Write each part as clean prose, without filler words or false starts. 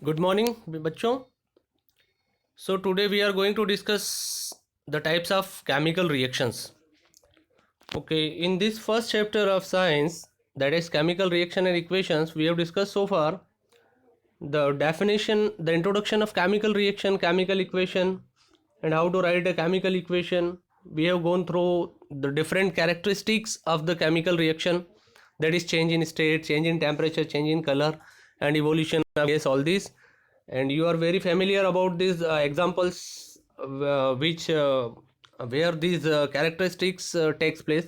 Good morning, बच्चों. So today we are going to discuss the types of chemical reactions. Okay, in this first chapter of science, that is chemical reaction and equations, we have discussed so far the definition, the introduction of chemical reaction, chemical equation, and how to write a chemical equation. We have gone through the different characteristics of the chemical reaction, that is change in state, change in temperature, change in color, and evolution of gas, all these. And you are very familiar about these examples which where these characteristics takes place.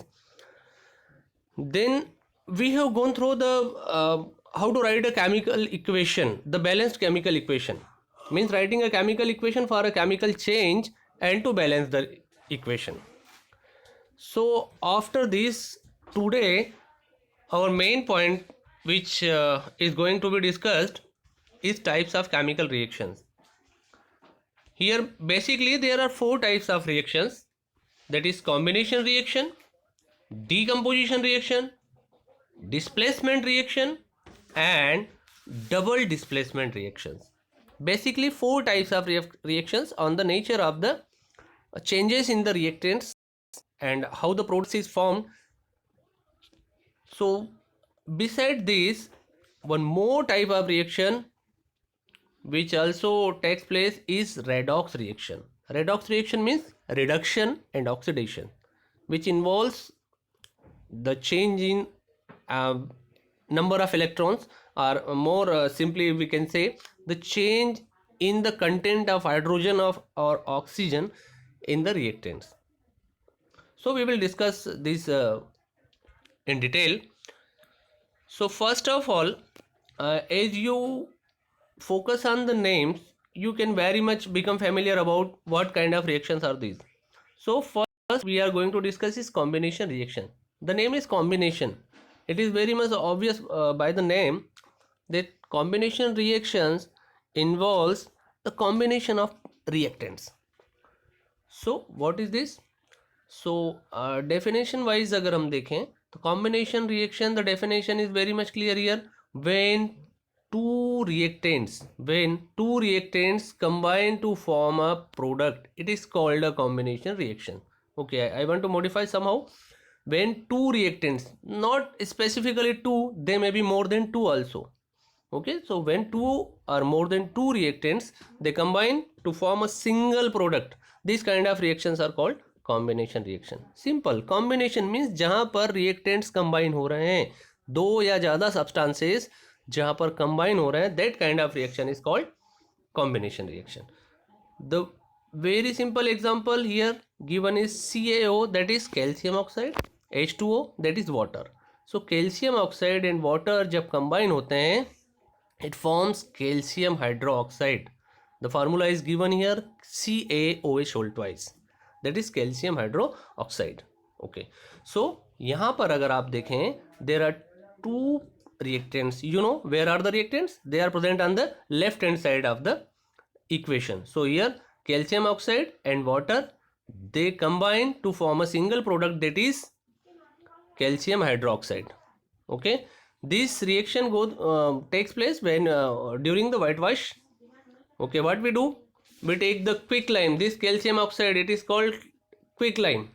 Then we have gone through the how to write a chemical equation, the balanced chemical equation means writing a chemical equation for a chemical change and to balance the equation. So after this, today our main point which is going to be discussed is types of chemical reactions. Here basically there are four types of reactions, that is combination reaction, decomposition reaction, displacement reaction, and double displacement reactions. Basically four types of reactions on the nature of the changes in the reactants and how the product is formed. So beside this, one more type of reaction which also takes place is redox reaction. Redox reaction means reduction and oxidation, which involves the change in number of electrons, or more simply we can say the change in the content of hydrogen of or oxygen in the reactants. So we will discuss this in detail. So first of all, as you focus on the names, you can very much become familiar about what kind of reactions are these. So first we are going to discuss is combination reaction. The name is combination. It is very much obvious by the name that combination reactions involves the combination of reactants. So what is this? So definition wise अगर हम देखें तो combination reaction, the definition is very much clear here. When two reactants combine to form a product, it is called a combination reaction. Okay, I want to modify somehow. When two reactants, not specifically two, they may be more than two also. Okay, so when two or more than two reactants, they combine to form a single product, these kind of reactions are called combination reaction. Simple combination means जहां पर reactants combine हो रहे हैं, दो या ज़्यादा substances जहां पर कंबाइन हो रहे हैं, that kind of reaction is called combination reaction. The very simple example here given is CaO, that is calcium oxide, H2O, that is water. So calcium oxide and water जब combine होते हैं, it forms calcium hydroxide. The formula is given here, CaOH whole twice, that is calcium hydroxide. Okay, so यहाँ पर अगर आप देखें, there are two reactants. You know where are the reactants? They are present on the left hand side of the equation. So here calcium oxide and water, they combine to form a single product, that is calcium hydroxide. Okay, this reaction takes place when during the whitewash. Okay, what we do, we take the quicklime, this calcium oxide, it is called quicklime.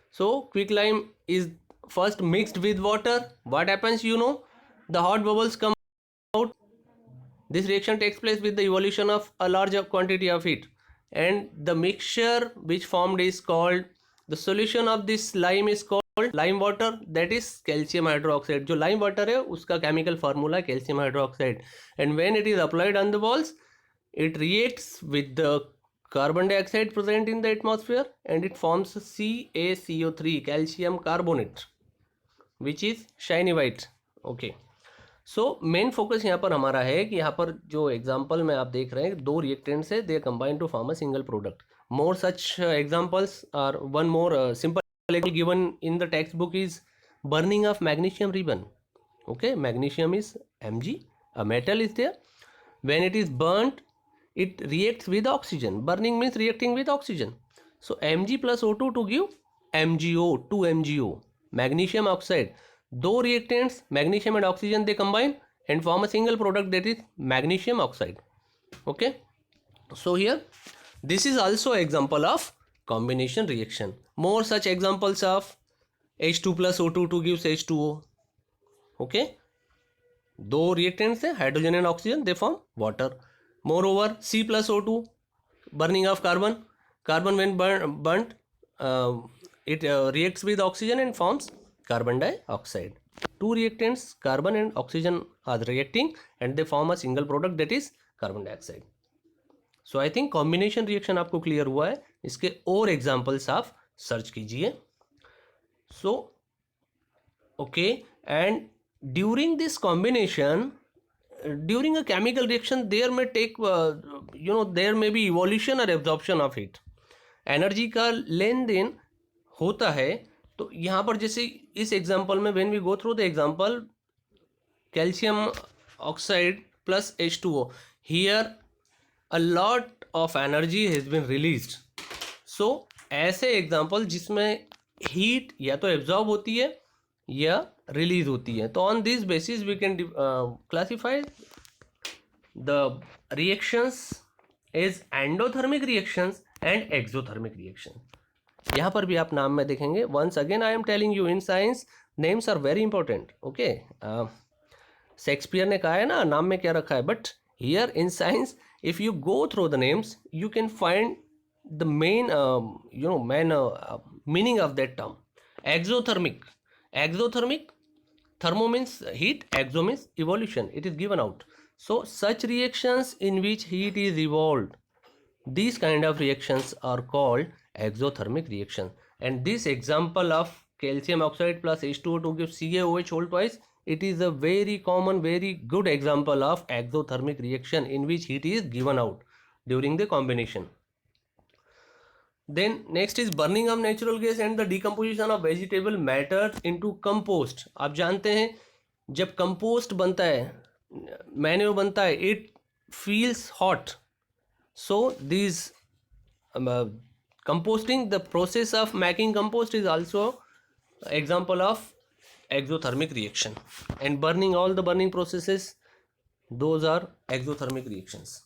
So quicklime is first mixed with water. What happens, you know, the hot bubbles come out. This reaction takes place with the evolution of a larger quantity of heat, and the mixture which formed is called, the solution of this lime is called lime water, that is calcium hydroxide. जो lime water है उसका chemical formula calcium hydroxide, and when it is applied on the walls, it reacts with the carbon dioxide present in the atmosphere and it forms CaCO3, calcium carbonate, which is shiny white. Okay, so main focus यहाँ पर हमारा है कि यहाँ पर जो example में आप देख रहे हैं, दो रिएक्टेंट्स है, they combine to form a single product. More such examples are, one more simple given in the text book is burning of magnesium ribbon. Okay, magnesium is Mg, a metal is there. When it is burnt, it reacts with oxygen. Burning means reacting with oxygen. So Mg plus O2 to give MgO, 2MgO, magnesium oxide. दो reactants, magnesium and oxygen, they combine and form a single product, that is magnesium oxide. Okay, so here this is also example of combination reaction. More such examples of H2 plus O2 to gives H2O. Okay, दो reactants है hydrogen and oxygen, they form water. Moreover, C plus O2, burning of carbon. Carbon when burnt, it reacts with oxygen and forms carbon dioxide. Two reactants, carbon and oxygen, are reacting and they form a single product, that is carbon dioxide. So I think combination reaction आपको clear हुआ है. इसके और examples आप search कीजिए. So okay, and during this combination, during a chemical reaction, there may take there may be evolution or absorption of heat. Energy का लेन then होता है. तो यहाँ पर जैसे इस एग्जांपल में when we go through the example calcium oxide plus H2O, here a lot of energy has been released. So ऐसे एग्जांपल जिसमें हीट या तो एब्जॉर्ब होती है या रिलीज होती है, तो on this basis we can classify the reactions as endothermic reactions and exothermic reaction. यहाँ पर भी आप नाम में देखेंगे. Once again I am telling you, in science names are very important. Okay, Shakespeare ने कहा है ना नाम में क्या रखा है, but here in science if you go through the names you can find the main meaning of that term. Exothermic, thermo means heat, exo means evolution, it is given out. So such reactions in which heat is evolved, these kind of reactions are called exothermic reaction. And this example of calcium oxide plus H2O to give CaOH whole twice, it is a very common, very good example of exothermic reaction in which heat is given out during the combination. Then next is burning of natural gas and the decomposition of vegetable matter into compost. आप जानते हैं जब compost बनता है, manure बनता है, it feels hot. So these composting, the process of making compost is also example of exothermic reaction. And burning, all the burning processes, those are exothermic reactions.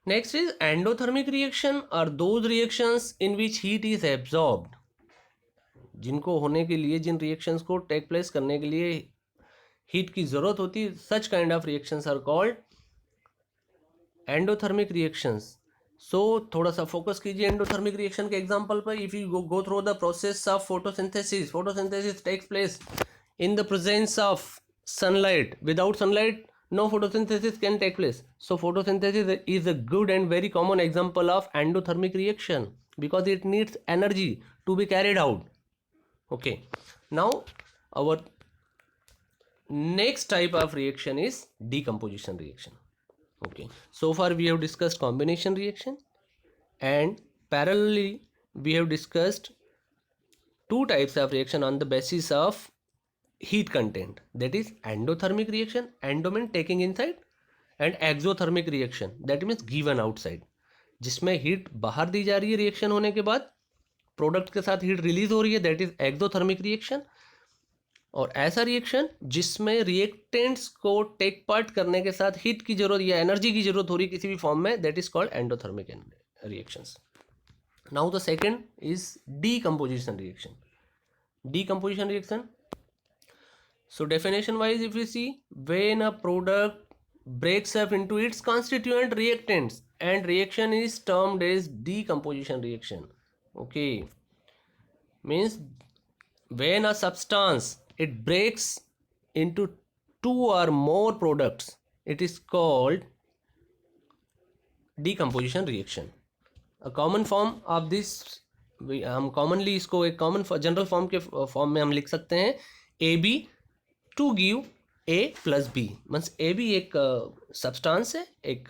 Next is endothermic reaction are those reactions in which heat is absorbed. जिनको होने के लिए, जिन reactions को take place करने के लिए heat की ज़रूरत होती है, such kind of reactions are called endothermic reactions. So थोड़ा सा focus कीजिए endothermic reaction के example पर. If you go through the process of photosynthesis takes place in the presence of sunlight. Without sunlight, no photosynthesis can take place. So photosynthesis is a good and very common example of endothermic reaction because it needs energy to be carried out. Okay, now our next type of reaction is decomposition reaction. Okay, so far we have discussed combination reaction, and parallelly we have discussed two types of reaction on the basis of heat content, that is endothermic reaction, endo means taking inside, and exothermic reaction, that means given outside, जिसमें heat बाहर दी जा रही है reaction होने के बाद, product के साथ हीट रिलीज हो रही है, दैट इज एक्सोथर्मिक रिएक्शन. और ऐसा रिएक्शन जिसमें रिएक्टेंट्स को टेक पार्ट करने के साथ हीट की जरूरत या एनर्जी की जरूरत हो रही है किसी भी फॉर्म में, that is called endothermic reactions. Now the second is decomposition reaction. Decomposition reaction. So definition wise, if you see, when a product breaks up into its constituent reactants, and reaction is termed as decomposition reaction. Okay, means when a substance it breaks into two or more products, it is called decomposition reaction. A common form of this, हम commonly इसको एक common general form के form में हम लिख सकते हैं AB to give A plus B. Means AB एक सब्सटेंस है, एक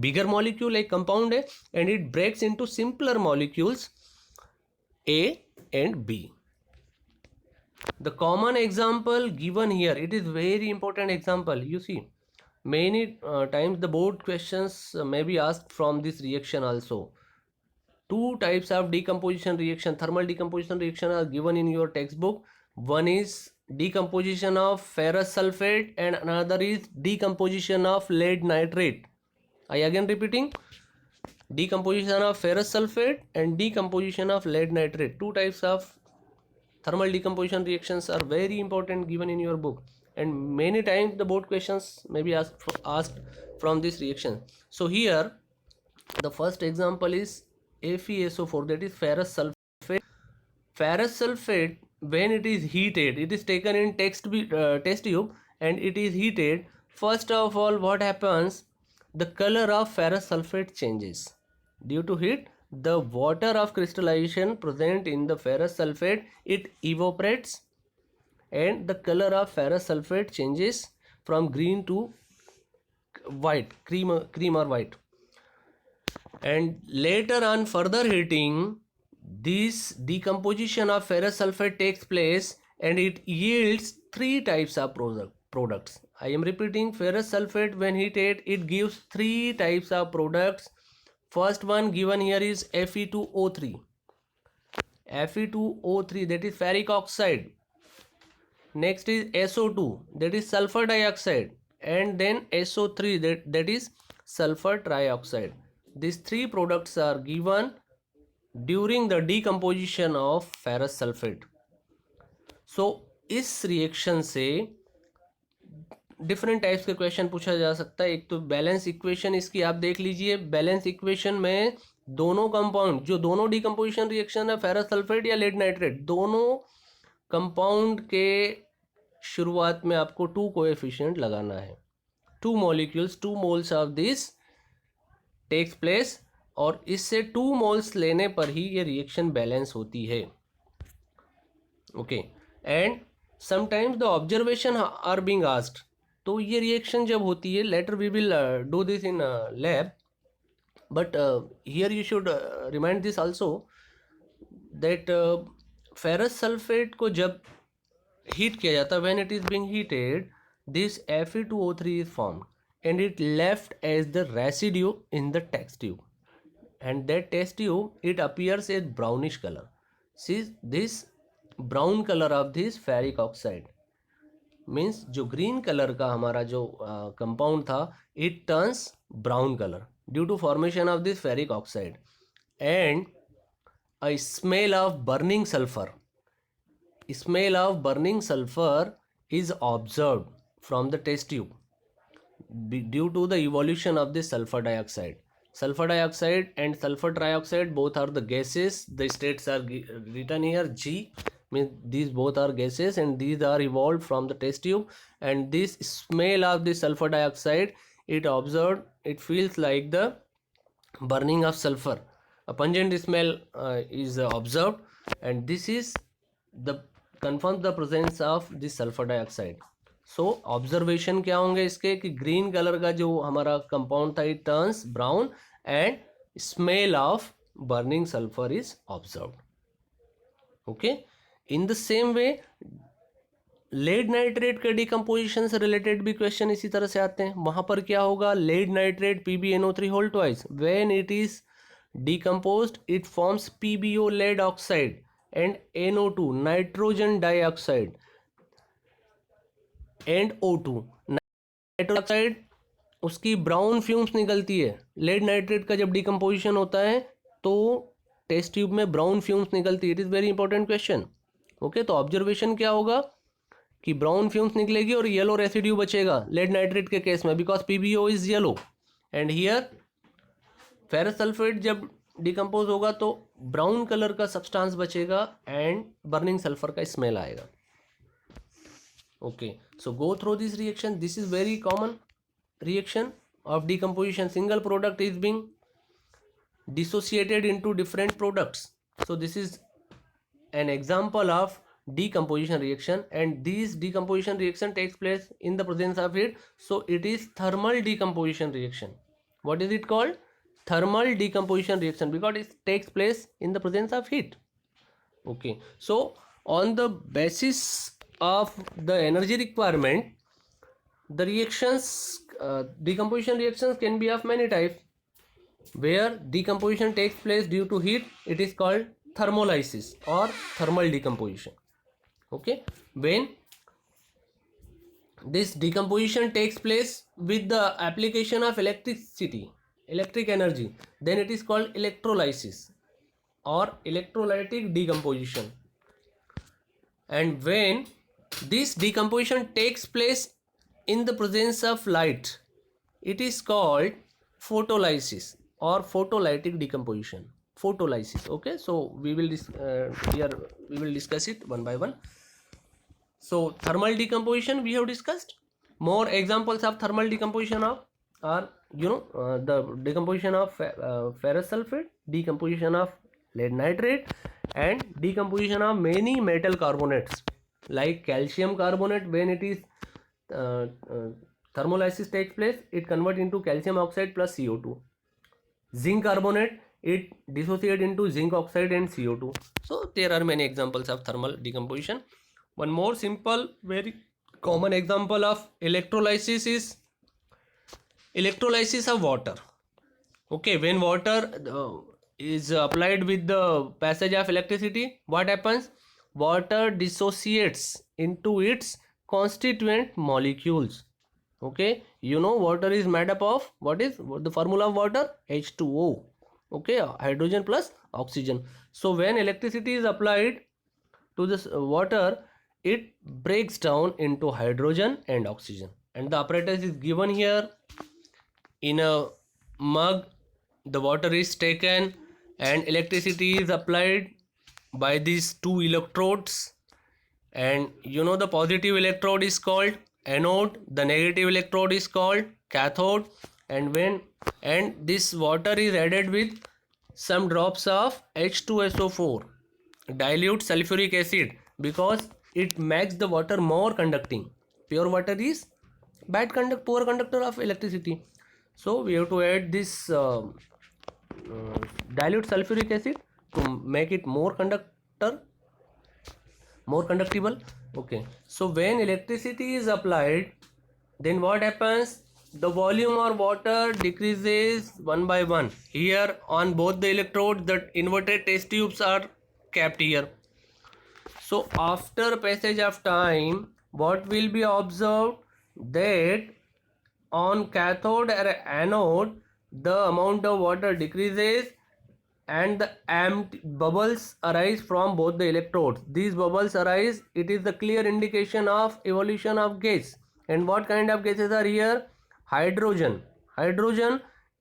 बिगर मॉलिक्यूल, एक कंपाउंड है, and it breaks into simpler molecules A and B. The common example given here, it is very important example. You see, many times the board questions may be asked from this reaction also. Two types of decomposition reaction, thermal decomposition reaction, are given in your textbook. One is decomposition of ferrous sulfate and another is decomposition of lead nitrate. I again repeating, decomposition of ferrous sulfate and decomposition of lead nitrate. Two types of thermal decomposition reactions are very important given in your book, and many times the board questions may be asked from this reaction. So here the first example is FeSO4, that is ferrous sulfate. Ferrous sulfate, when it is heated, it is taken in test tube and it is heated. First of all, what happens? The color of ferrous sulfate changes. Due to heat, the water of crystallization present in the ferrous sulfate, it evaporates and the color of ferrous sulfate changes from green to white, cream or white. And later on further heating, this decomposition of ferrous sulfate takes place and it yields three types of products. I am repeating, ferrous sulfate when heated, it gives three types of products. First one given here is Fe2O3. Fe2O3, that is ferric oxide. Next is SO2, that is sulfur dioxide, and then SO3, that is sulfur trioxide. These three products are given during the decomposition of ferrous sulfate. So इस reaction से different types के question पूछा जा सकता है. एक तो balance equation इसकी आप देख लीजिए. बैलेंस इक्वेशन में दोनों कंपाउंड, जो दोनों डिकम्पोजिशन रिएक्शन है, फेरस सल्फेट या लेड नाइट्रेट, दोनों कंपाउंड के शुरुआत में आपको 2 कोएफिशिएंट लगाना है. 2 molecules, 2 moles of this takes place, और इससे 2 मोल्स लेने पर ही ये रिएक्शन बैलेंस होती है. Okay, and sometimes the observation are being asked. तो ये रिएक्शन जब होती है, later we will do this in lab, but here you should remind this also that ferrous sulphate को जब हीट किया जाता है, when it is being heated, this Fe2O3 is formed and it left as the residue in the test tube, and that test tube it appears as brownish color. See this brown color of this ferric oxide means जो green colour का हमारा जो compound था, it turns brown colour due to formation of this ferric oxide, and a smell of burning sulfur. Smell of burning sulfur is observed from the test tube due to the evolution of the sulfur dioxide. Sulfur dioxide and sulfur trioxide both are the gases. The states are written here. G means these both are gases and these are evolved from the test tube. And this smell of the sulfur dioxide, it observed, it feels like the burning of sulfur. A pungent smell is observed, and this is the confirms the presence of this sulfur dioxide. So observation क्या होंगे इसके कि green colour का जो हमारा compound था, it turns brown and smell of burning sulphur is observed. Okay, in the same way lead nitrate के decomposition से रिलेटेड भी क्वेश्चन इसी तरह से आते हैं. वहां पर क्या होगा, lead nitrate PbNO3 whole twice, when it is decomposed it forms PbO lead oxide and NO2 nitrogen dioxide and O2. Nitrogen oxide उसकी ब्राउन फ्यूम्स निकलती है. लेड नाइट्रेट का जब डिकम्पोजिशन होता है तो टेस्ट ट्यूब में ब्राउन फ्यूम्स निकलती है. It is very important question. Okay, तो ऑब्जर्वेशन क्या होगा कि ब्राउन फ्यूम्स निकलेगी और येलो रेसिड्यू बचेगा लेड नाइट्रेट के केस में, because PbO is yellow. And here ferrous sulphate जब डिकम्पोज होगा तो ब्राउन कलर का सब्सटेंस बचेगा एंड बर्निंग सल्फर का स्मेल आएगा. Okay, so go through this reaction. This is very common reaction of decomposition. Single product is being dissociated into different products. So this is an example of decomposition reaction, and this decomposition reaction takes place in the presence of heat. So it is thermal decomposition reaction. What is it called? Thermal decomposition reaction, because it takes place in the presence of heat. Okay, so on the basis of the energy requirement, the reactions, decomposition reactions can be of many types. Where decomposition takes place due to heat, it is called thermolysis or thermal decomposition. Okay, when This decomposition takes place with the application of electric energy. Then it is called electrolysis or electrolytic decomposition. And when this decomposition takes place in the presence of light, it is called photolysis or photolytic decomposition. Photolysis. Okay, so we will here we will discuss it one by one. So thermal decomposition we have discussed. More examples of thermal decomposition are the decomposition of ferrous sulfate, decomposition of lead nitrate, and decomposition of many metal carbonates like calcium carbonate. When it is uh, uh, thermolysis takes place, it converts into calcium oxide plus CO2. Zinc carbonate, it dissociates into zinc oxide and CO2. So there are many examples of thermal decomposition. One more simple, very common example of electrolysis is electrolysis of water. Okay, when water is applied with the passage of electricity, what happens? Water dissociates into its constituent molecules. Okay, you know water is made up of, what is the formula of water? H2O. Okay, hydrogen plus oxygen. So when electricity is applied to this water, it breaks down into hydrogen and oxygen, and the apparatus is given here. In a mug, the water is taken and electricity is applied by these two electrodes, and the positive electrode is called anode, the negative electrode is called cathode. And this water is added with some drops of H2SO4, dilute sulfuric acid, because it makes the water more conducting. Pure water is poor conductor of electricity. So we have to add this dilute sulfuric acid to make it more conductible. Okay, so when electricity is applied, then what happens? The volume of water decreases one by one. Here on both the electrodes, the inverted test tubes are kept here. So after passage of time, what will be observed? That on cathode or anode, the amount of water decreases and the empty bubbles arise from both the electrodes. These bubbles arise, it is the clear indication of evolution of gas. And what kind of gases are here? Hydrogen.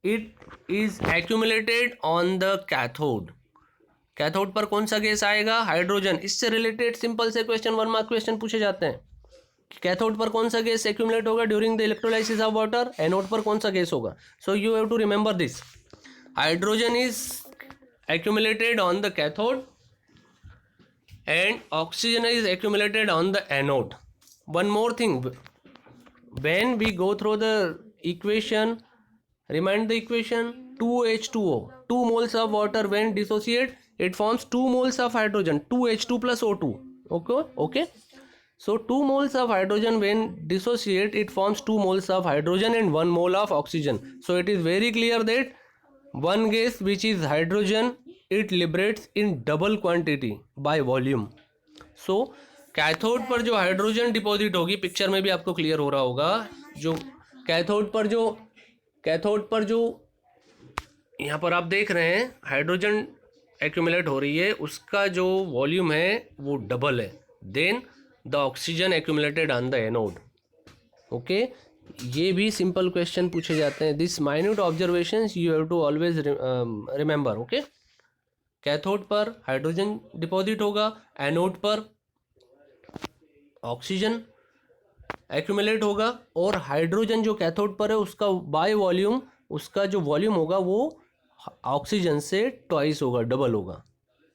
It is accumulated on the cathode. Cathode पर कौन सा gas आएगा? Hydrogen. इससे related simple से question, 1 mark question पूछे जाते हैं. Cathode पर कौन सा गैस एक्यूमुलेट होगा during the electrolysis of water? Anode पर कौन सा गैस होगा? So you have to remember this. Hydrogen is accumulated on the cathode and oxygen is accumulated on the anode. One more thing, when we go through the equation, remind the equation: 2H2O, 2 moles of water when dissociate, it forms 2 moles of hydrogen, 2H2 plus O2. Okay, so 2 moles of hydrogen when dissociate, it forms 2 moles of hydrogen and 1 mole of oxygen. So it is very clear that one gas which is hydrogen, it liberates in double quantity by volume. So cathode पर जो hydrogen deposit होगी, picture में भी आपको clear हो रहा होगा, जो कैथोड पर जो यहाँ पर आप देख रहे हैं हाइड्रोजन एक्यूमुलेट हो रही है, उसका जो वॉल्यूम है वो डबल है then the oxygen accumulated on the anode. Okay, ये भी सिंपल क्वेश्चन पूछे जाते हैं. This minute observations you have to always remember. Okay, cathode पर हाइड्रोजन डिपॉजिट होगा, एनोड पर ऑक्सीजन एक्यूमुलेट होगा, और हाइड्रोजन जो कैथोड पर है उसका बाय वॉल्यूम, उसका जो वॉल्यूम होगा वो ऑक्सीजन से ट्वाइस होगा, डबल होगा.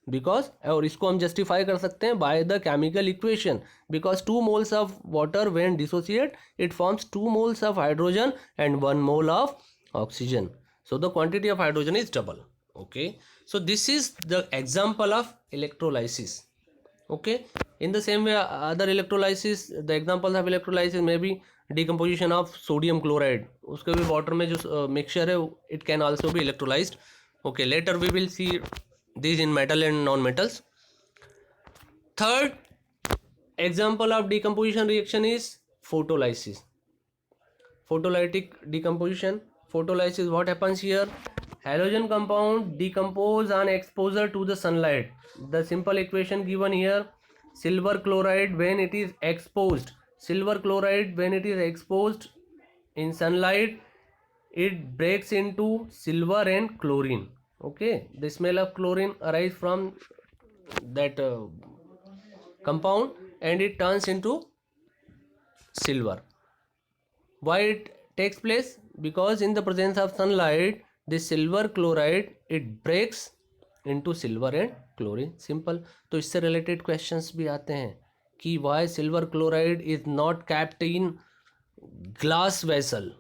बिकॉज, और इसको हम जस्टिफाई कर सकते हैं by the chemical equation, because 2 moles of water when dissociate it forms 2 moles of hydrogen and 1 mole of oxygen. So the quantity of hydrogen is double. Okay, so this is the example of electrolysis. Okay, in the same way other electrolysis, the examples of electrolysis may be decomposition of sodium chloride. उसके भी water में जो mixture है it can also be electrolyzed. Okay, later we will see these in metal and non-metals. Third example of decomposition reaction is photolysis. Photolytic decomposition. Photolysis, what happens here? Halogen compound decompose on exposure to the sunlight. The simple equation given here: silver chloride when it is exposed, in sunlight, it breaks into silver and chlorine. Okay, the smell of chlorine arises from that compound and it turns into silver. Why it takes place? Because in the presence of sunlight, this silver chloride it breaks into silver and chlorine. Simple. तो इससे related questions भी आते हैं कि why silver chloride is not kept in glass vessel.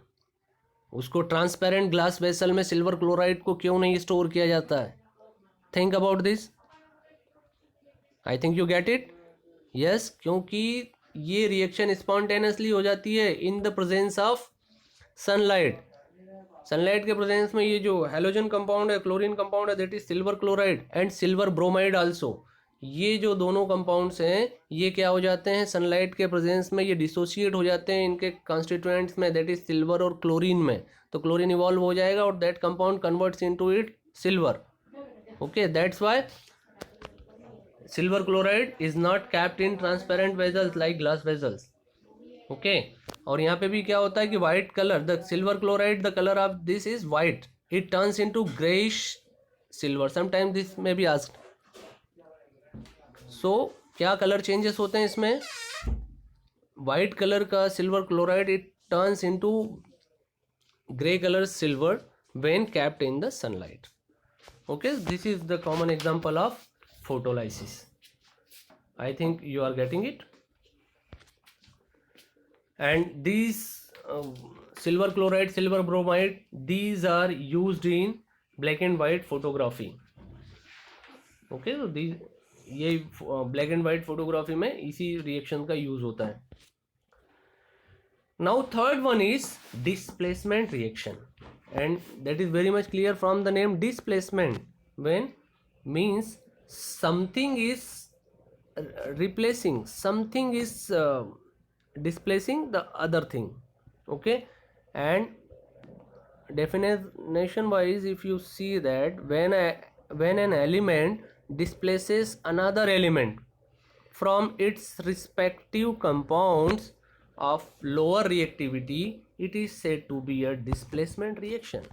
उसको transparent glass vessel में silver chloride को क्यों नहीं स्टोर किया जाता है? Think about this. I think you get it. Yes, क्योंकि ये रिएक्शन स्पॉन्टेनियसली हो जाती है in the presence of sunlight. Sunlight के प्रेजेंस में ये जो हेलोजन कंपाउंड है, क्लोरीन कंपाउंड है, that is silver chloride and silver bromide also. ये जो दोनों कंपाउंड्स हैं ये क्या हो जाते हैं? सनलाइट के प्रेजेंस में ये डिसोशिएट हो जाते हैं इनके कॉन्स्टिट्यूएंट्स में, दैट इज सिल्वर और क्लोरीन में. तो क्लोरीन इवॉल्व हो जाएगा और that compound converts into it silver. Okay, that's why silver chloride is not capped in transparent vessels like glass vessels. Okay, और यहाँ पे भी क्या होता है कि white colour, the silver chloride, the colour of this is white, it turns into greyish silver. Sometime this में be asked. सो क्या कलर चेंजेस होते हैं इसमें? वाइट कलर का silver chloride it turns into grey colour silver when capped in the sunlight. Okay, this is the common example of photolysis. I think you are getting it. And these silver chloride, silver bromide, these are used in black and white photography. Okay, so these ये black and white photography में इसी reaction का use होता है. Now third one is displacement reaction, and that is very much clear from the name displacement. When means something is replacing, something is displacing the other thing. Okay, and definition wise, if you see that when an element displaces another element from its respective compounds of lower reactivity, it is said to be a displacement reaction.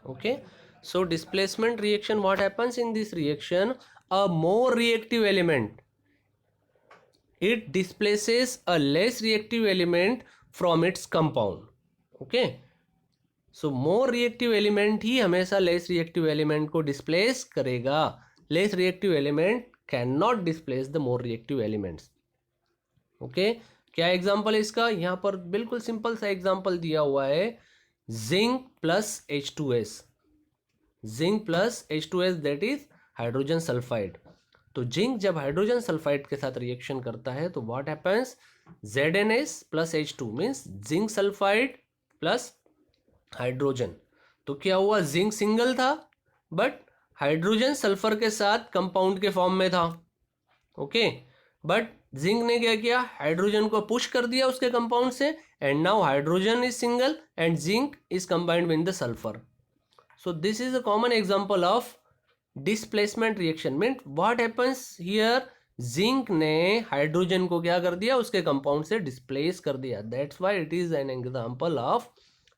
Okay, so displacement reaction, what happens in this reaction? A more reactive element, it displaces a less reactive element from its compound. Okay, so more reactive element ही हमेशा less reactive element को displace करेगा. Less reactive element cannot displace the more reactive elements. Okay, क्या example है इसका? यहाँ पर बिल्कुल simple सा एग्जाम्पल दिया हुआ है, zinc plus H2S. Zinc plus H2S that is hydrogen sulphide. तो जिंक जब हाइड्रोजन सल्फाइड के साथ रिएक्शन करता है तो what happens? ZnS plus H2 means zinc sulphide plus hydrogen. तो क्या हुआ? जिंक सिंगल था बट हाइड्रोजन सल्फर के साथ कंपाउंड के फॉर्म में था. ओके, बट जिंक ने क्या किया? हाइड्रोजन को पुश कर दिया उसके कंपाउंड से, and now hydrogen is single and zinc is combined with the sulphur. So this is a common example of displacement reaction. Means what happens here? Zinc ने hydrogen को क्या कर दिया? उसके कंपाउंड से डिस्प्लेस कर दिया. That's why it is an example of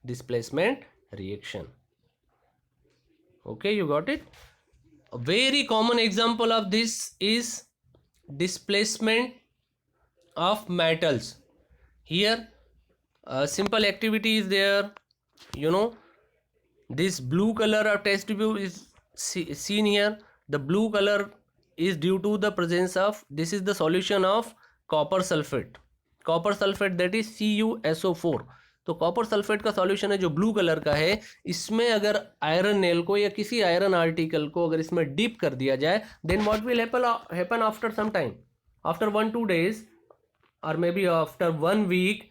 displacement reaction. Okay, you got it? A very common example of this is displacement of metals. Here a simple activity is there. You know, this blue color of test tube is seen here. The blue color is due to the presence of, this is the solution of copper sulfate. Copper sulfate that is CuSO4. तो copper sulphate का solution है जो blue colour का है. इसमें अगर iron nail को या किसी आयरन आर्टिकल को अगर इसमें डिप कर दिया जाए, then what will happen after some time, after 1-2 days or maybe after 1 week,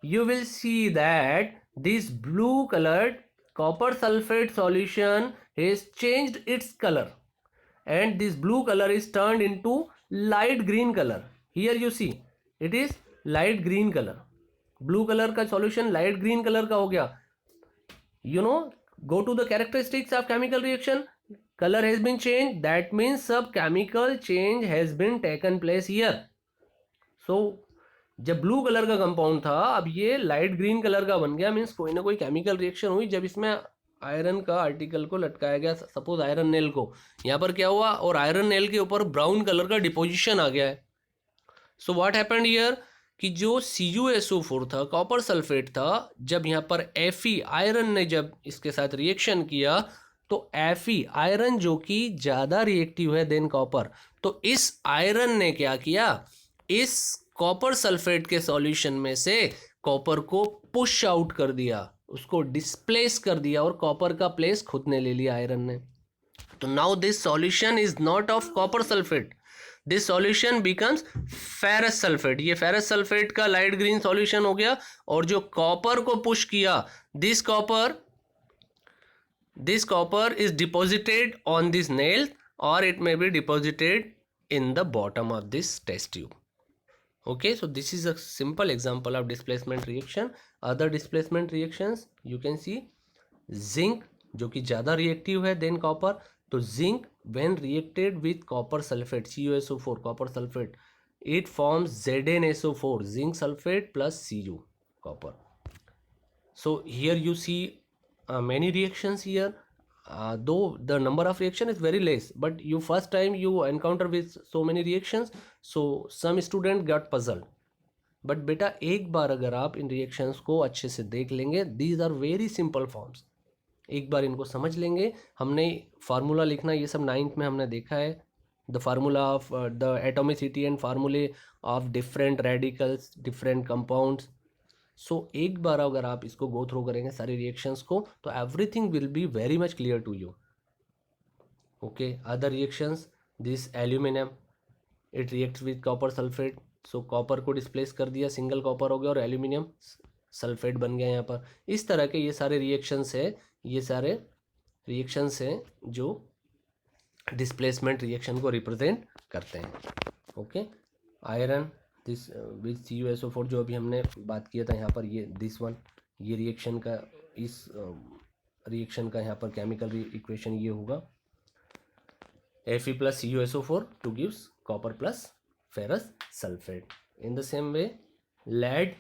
you will see that this blue colored copper sulfate solution has changed its color and this blue color is turned into light green color. Here you see it is light green color. Blue colour का solution light green colour का हो गया. You know, go to the characteristics of chemical reaction. Color has been changed. That means some chemical change has been taken place here. So जब blue colour का compound था अब ये light green colour का बन गया, मीन्स कोई ना कोई केमिकल रिएक्शन हुई जब इसमें आयरन का आर्टिकल को लटकाया गया, सपोज आयरन नेल को. यहाँ पर क्या हुआ, और आयरन नेल के ऊपर ब्राउन कलर का डिपोजिशन आ गया है. सो व्हाट हैपेंड हियर कि जो CuSO4 था, कॉपर सल्फेट था, जब यहाँ पर Fe आयरन ने जब इसके साथ रिएक्शन किया तो Fe आयरन जो कि ज़्यादा रिएक्टिव है देन कॉपर, तो इस आयरन ने क्या किया, इस कॉपर सल्फेट के सॉल्यूशन में से कॉपर को पुश आउट कर दिया, उसको डिस्प्लेस कर दिया और कॉपर का प्लेस खुद ने ले लिया आयरन ने. तो now this solution is not of copper sulphate, this solution becomes ferrous sulphate. ये फेरस सल्फेट का लाइट ग्रीन सॉल्यूशन हो गया, और जो कॉपर को पुश किया, this copper is deposited on this nail और it may be deposited in the bottom of this test tube. Okay, so this is a simple example of displacement reaction. Other displacement reactions you can see, zinc जो कि ज़्यादा reactive है than copper, तो zinc when reacted with copper sulfate CuSO4 copper sulfate, it forms ZnSO4 zinc sulfate plus Cu copper. So here you see many reactions here. Though the number of reaction is very less, but you first time you encounter with so many reactions, so some student got puzzled. But बेटा एक बार अगर आप इन reactions को अच्छे से देख लेंगे, these are very simple forms, एक बार इनको समझ लेंगे. हमने फार्मूला लिखना ये सब 9th में हमने देखा है, the formula of the atomicity and फार्मूले of different radicals, different compounds. So एक बार अगर आप इसको गो थ्रू करेंगे सारे रिएक्शंस को, तो everything will be very much clear to you. Okay, other reactions, this aluminium it reacts with copper sulphate, so copper को डिस्प्लेस कर दिया, सिंगल कॉपर हो गया और एल्यूमिनियम सल्फेट बन गया यहाँ पर. इस तरह के ये सारे रिएक्शंस है, ये सारे रिएक्शंस हैं जो डिस्प्लेसमेंट रिएक्शन को रिप्रेजेंट करते हैं. Okay, iron this with CuSO4 जो अभी हमने बात किया था यहाँ पर, ये दिस वन, ये रिएक्शन का, इस रिएक्शन का यहाँ पर केमिकल इक्वेशन ये होगा Fe plus CuSO4 to gives copper plus ferrous sulfate. In the same way lead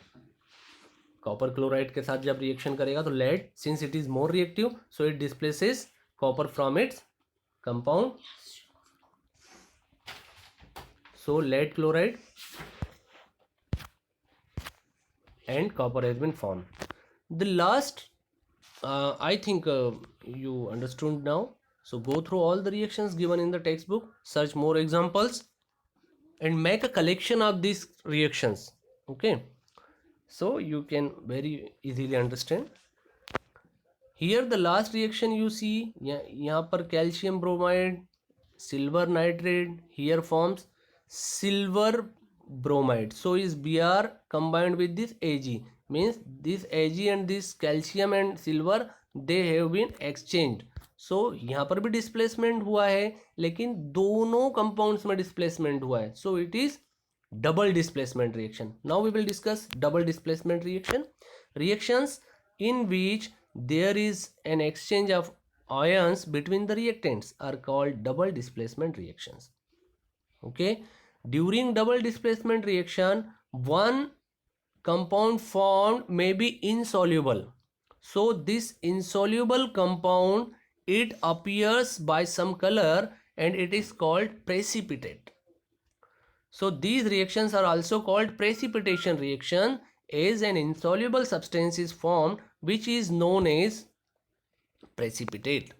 copper chloride के साथ जब रिएक्शन करेगा तो lead, since it is more reactive, so it displaces copper from its compound. So lead chloride and copper has been formed. The last I think you understood now, so go through all the reactions given in the textbook, search more examples and make a collection of these reactions. Okay, so you can very easily understand. Here the last reaction you see, यहाँ पर calcium bromide, silver nitrate, here forms silver bromide, so is Br combined with this Ag, means this Ag and this calcium and silver they have been exchanged. so यहाँ पर भी displacement हुआ है, लेकिन दोनों compounds में डिस्प्लेसमेंट हुआ है, so it is double displacement reaction. Now we will discuss double displacement reaction. Reactions in which there is an exchange of ions between the reactants are called double displacement reactions. Okay, during double displacement reaction one compound formed may be insoluble, so this insoluble compound it appears by some color and it is called precipitate. So these reactions are also called precipitation reaction, as an insoluble substance is formed which is known as precipitate.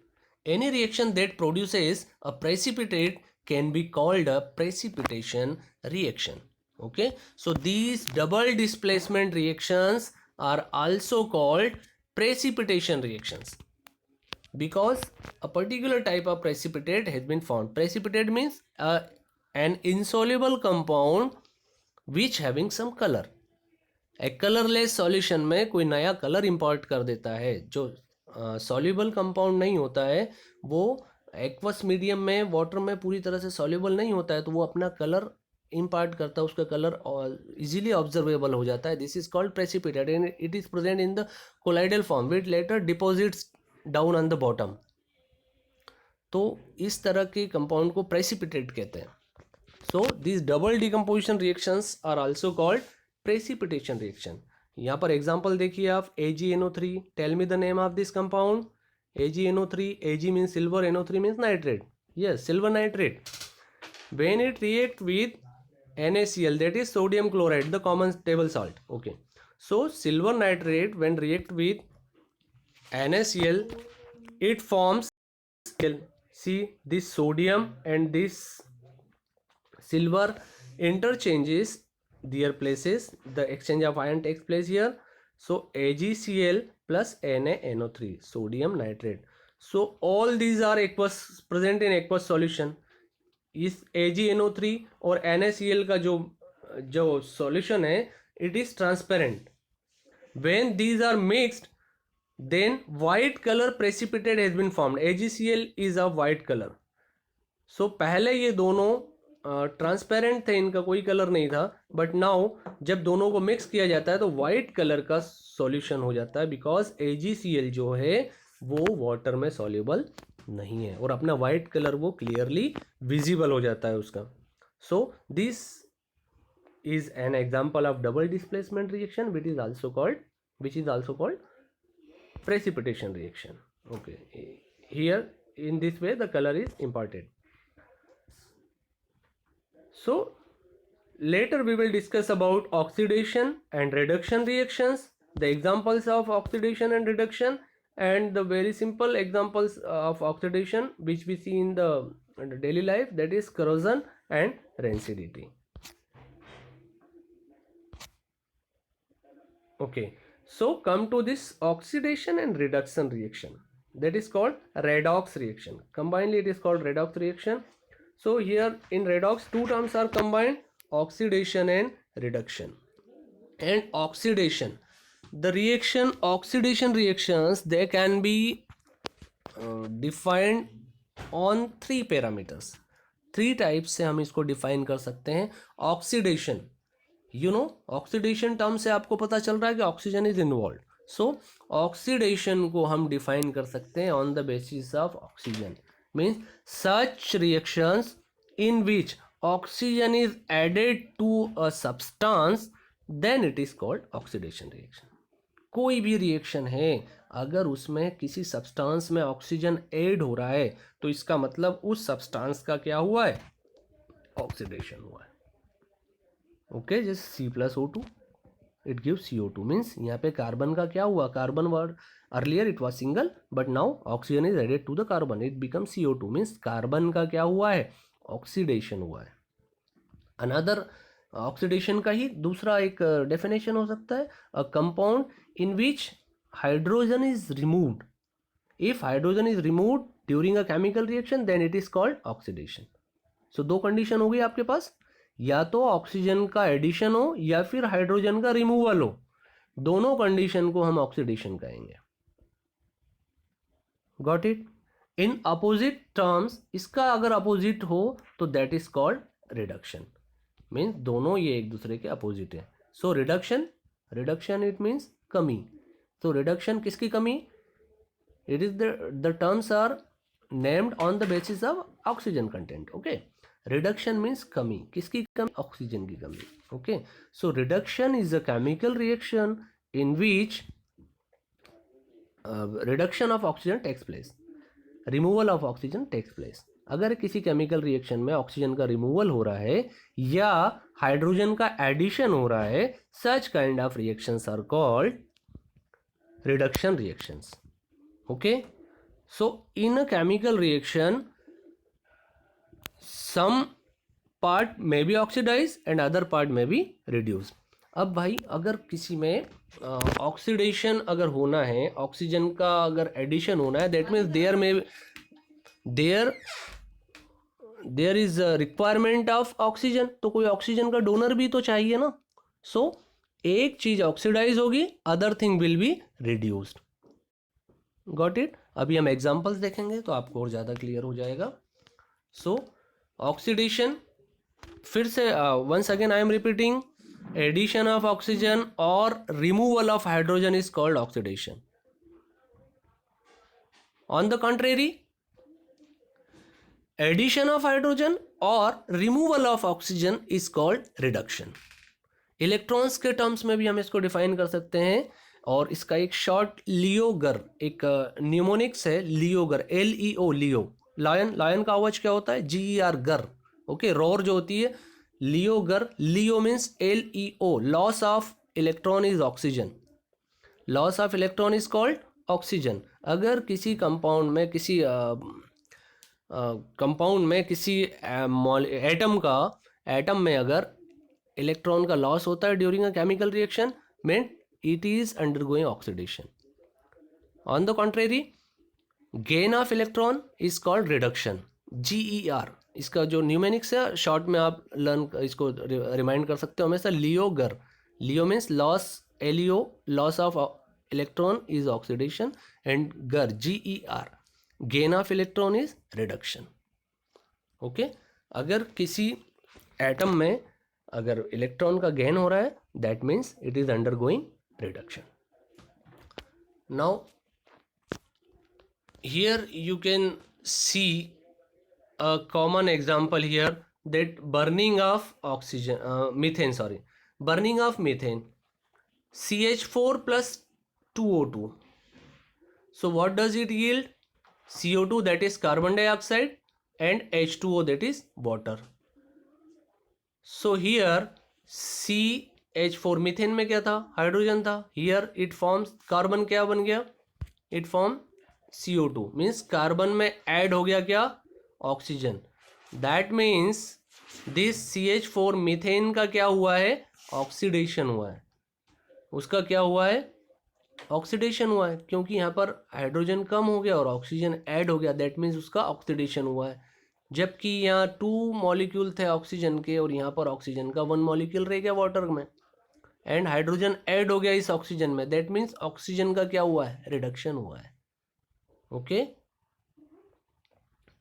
Any reaction that produces a precipitate can be called a precipitation reaction. Okay, so these double displacement reactions are also called precipitation reactions because a particular type of precipitate has been formed. Precipitate means an insoluble compound which having some color. एक colourless solution में कोई नया colour import कर देता है, जो soluble compound नहीं होता है, वो एक्वस मीडियम में वाटर में पूरी तरह से सॉल्यूबल नहीं होता है, तो वो अपना कलर इम्पार्ट करता है, उसका कलर इजीली ऑब्जर्वेबल हो जाता है. This is called precipitate and it is present in the colloidal form which later deposits down on the bottom. तो इस तरह के कंपाउंड को प्रेसिपिटेट कहते हैं. So this double decomposition reactions are also called precipitation reaction. यहाँ पर example देखिए आप, AgNO3. Tell me the name of this compound. AgNO3. Ag means silver, NO3 means nitrate. Yes, silver nitrate. When it react with NaCl, that is sodium chloride, the common table salt. Okay, so silver nitrate when react with NaCl, it forms Cl. See, this sodium and this silver interchanges their places. The exchange of ion takes place here. So AgCl plus NaNO3, sodium nitrate. So all these are aqueous, present in aqueous solution. इस AgNO3 और NaCl का जो solution है, it is transparent. When these are mixed, then white colour precipitate has been formed. AgCl is a white colour. So पहले ये दोनों transparent थे, इनका कोई कलर नहीं था, बट नाउ जब दोनों को मिक्स किया जाता है तो वाइट कलर का सॉल्यूशन हो जाता है, बिकॉज AgCl जो है वो वाटर में सॉल्युबल नहीं है और अपना वाइट कलर वो क्लियरली विजिबल हो जाता है उसका. So this is an example of double displacement reaction which is also called precipitation reaction. Okay, here in this way the color is imparted. So later we will discuss about oxidation and reduction reactions, the examples of oxidation and reduction, and the very simple examples of oxidation which we see in the daily life, that is corrosion and rancidity. Okay, so come to this oxidation and reduction reaction, that is called redox reaction. Combinedly it is called redox reaction. So here in redox two terms are combined, oxidation and reduction. And oxidation, the reaction, oxidation reactions, they can be defined on three parameters. Three types से हम इसको define कर सकते हैं. Oxidation, you know, oxidation term से आपको पता चल रहा है कि oxygen is involve. So oxidation को हम डिफाइन कर सकते हैं on the basis of oxygen. Means such reactions in which oxygen is added to a substance, then it is called oxidation reaction. कोई भी रिएक्शन है, अगर उसमें किसी सब्सटेंस में ऑक्सीजन ऐड हो रहा है तो इसका मतलब उस सब्सटेंस का क्या हुआ है, ऑक्सीडेशन हुआ है. ओके, जैसे C+O2 it gives CO2, means यहाँ पे कार्बन का क्या हुआ, carbon word earlier it was single but now oxygen is added to the carbon, it become CO2, means carbon का क्या हुआ है, ऑक्सीडेशन हुआ है. अनदर ऑक्सीडेशन का ही दूसरा एक डेफिनेशन हो सकता है, a compound in which hydrogen is removed. If hydrogen is removed during a chemical reaction, then it is called oxidation. So दो कंडीशन हो गई आपके पास, या तो ऑक्सीजन का एडिशन हो या फिर हाइड्रोजन का रिमूवल हो. दोनों कंडीशन को हम ऑक्सीडेशन कहेंगे. Got it. In opposite terms, इसका अगर अपोजिट हो तो that is called reduction. Means दोनों ये एक दूसरे के अपोजिट है. सो रिडक्शन इट मीन्स कमी. तो रिडक्शन किसकी कमी, it is the terms are named on the basis of oxygen content. Okay, reduction means कमी. किसकी कमी, ऑक्सीजन की कमी. Okay, so reduction is a chemical reaction in which reduction of oxygen takes place, removal of oxygen takes place. अगर किसी chemical reaction में oxygen का removal हो रहा है या हाइड्रोजन का एडिशन हो रहा है, such kind of reactions are called reduction reactions. Okay, so in a chemical reaction some part may be oxidized and other part may be reduced. अब भाई अगर किसी में ऑक्सीडेशन अगर होना है, ऑक्सीजन का अगर एडिशन होना है, that means there is requirement of oxygen. तो कोई ऑक्सीजन का डोनर भी तो चाहिए ना. सो एक चीज ऑक्सीडाइज होगी, other thing will be reduced. Got it. अभी हम एग्जांपल्स देखेंगे तो आपको और ज़्यादा क्लियर हो जाएगा. सो oxidation फिर से once again I am repeating, addition of oxygen और removal of hydrogen is called oxidation. On the contrary, addition of hydrogen और removal of oxygen is called reduction. Electrons के टर्म्स में भी हम इसको डिफाइन कर सकते हैं, और इसका एक शॉर्ट लियोगर, एक न्यूमोनिक्स है लियोगर, LEO, लियो, लायन, लायन का आवाज क्या होता है, GER, गर. ओके, रोर जो होती है, LEO GER. LEO means LEO, loss of electron is oxygen. Loss of electron is called oxygen. अगर किसी कंपाउंड में, किसी एटम में अगर इलेक्ट्रॉन का लॉस होता है during a chemical reaction, mean it is undergoing oxidation. On the contrary, gain of electron is called reduction, GER. इसका जो न्यूमेनिक्स है शॉर्ट में आप लर्न, इसको रिमाइंड कर सकते हो हमेशा, LEO GER. LEO means loss, LEO, loss of electron is oxidation, and GER, GER, gain of electron is reduction. Okay, अगर किसी एटम में अगर इलेक्ट्रॉन का गेन हो रहा है, that means it is undergoing reduction. Now here you can see a common example here, that burning of oxygen, methane, sorry, burning of methane, CH4 plus 2O2. So what does it yield? CO2, that is carbon dioxide, and H2O, that is water. So here CH4 methane में क्या था, hydrogen था. here it forms carbon, क्या बन गया, it form CO2, means carbon में add हो गया क्या, oxygen. That means this CH4 methane का क्या हुआ है, ऑक्सीडेशन हुआ है. उसका क्या हुआ है, ऑक्सीडेशन हुआ है, क्योंकि यहाँ पर हाइड्रोजन कम हो गया और ऑक्सीजन ऐड हो गया. दैट मीन्स उसका ऑक्सीडेशन हुआ है. जबकि यहाँ 2 मॉलिक्यूल थे ऑक्सीजन के, और यहाँ पर ऑक्सीजन का 1 मॉलिक्यूल रह गया वाटर में, एंड हाइड्रोजन ऐड हो गया इस ऑक्सीजन में. दैट मीन्स ऑक्सीजन का क्या हुआ है, रिडक्शन हुआ है. Okay,